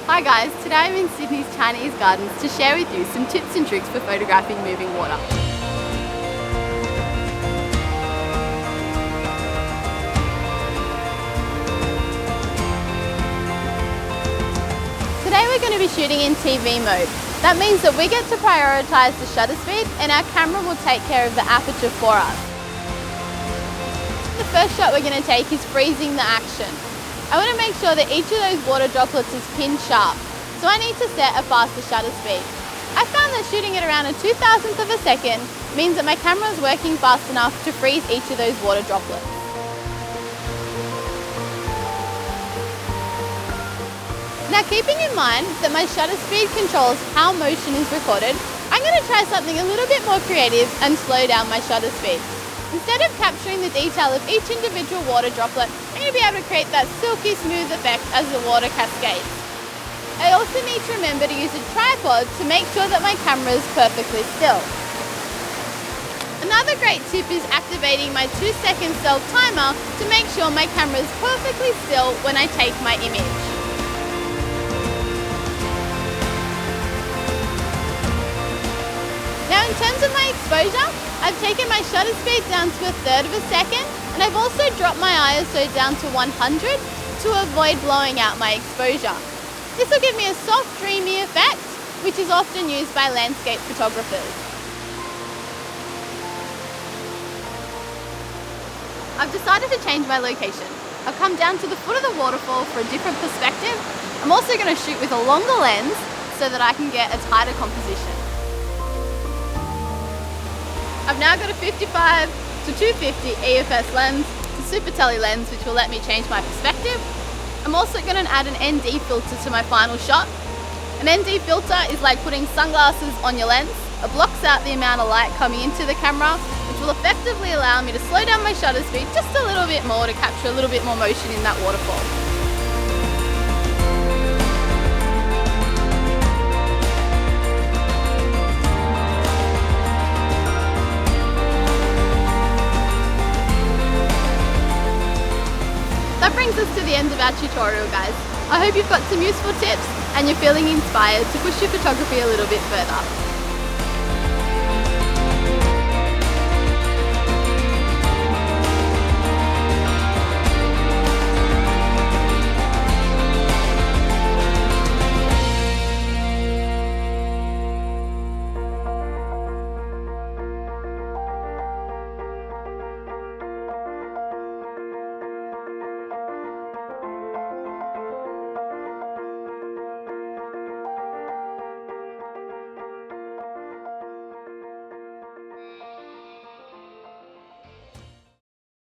Hi guys, today I'm in Sydney's Chinese Gardens to share with you some tips and tricks for photographing moving water. Today we're going to be shooting in TV mode. That means that we get to prioritise the shutter speed and our camera will take care of the aperture for us. The first shot we're going to take is freezing the action. I want to make sure that each of those water droplets is pin sharp, so I need to set a faster shutter speed. I found that shooting at around a 2,000th of a second means that my camera is working fast enough to freeze each of those water droplets. Now, keeping in mind that my shutter speed controls how motion is recorded, I'm going to try something a little bit more creative and slow down my shutter speed. Instead of capturing the detail of each individual water droplet, I'm going to be able to create that silky smooth effect as the water cascades. I also need to remember to use a tripod to make sure that my camera is perfectly still. Another great tip is activating my 2-second stealth timer to make sure my camera is perfectly still when I take my image. Now, in terms of my exposure, I've taken my shutter speed down to a third of a second, and I've also dropped my ISO down to 100 to avoid blowing out my exposure. This will give me a soft, dreamy effect, which is often used by landscape photographers. I've decided to change my location. I've come down to the foot of the waterfall for a different perspective. I'm also going to shoot with a longer lens so that I can get a tighter composition. I've now got a 55 to 250 EFS lens, a super tele lens which will let me change my perspective. I'm also going to add an ND filter to my final shot. An ND filter is like putting sunglasses on your lens. It blocks out the amount of light coming into the camera, which will effectively allow me to slow down my shutter speed just a little bit more to capture a little bit more motion in that waterfall. That brings us to the end of our tutorial, guys. I hope you've got some useful tips and you're feeling inspired to push your photography a little bit further.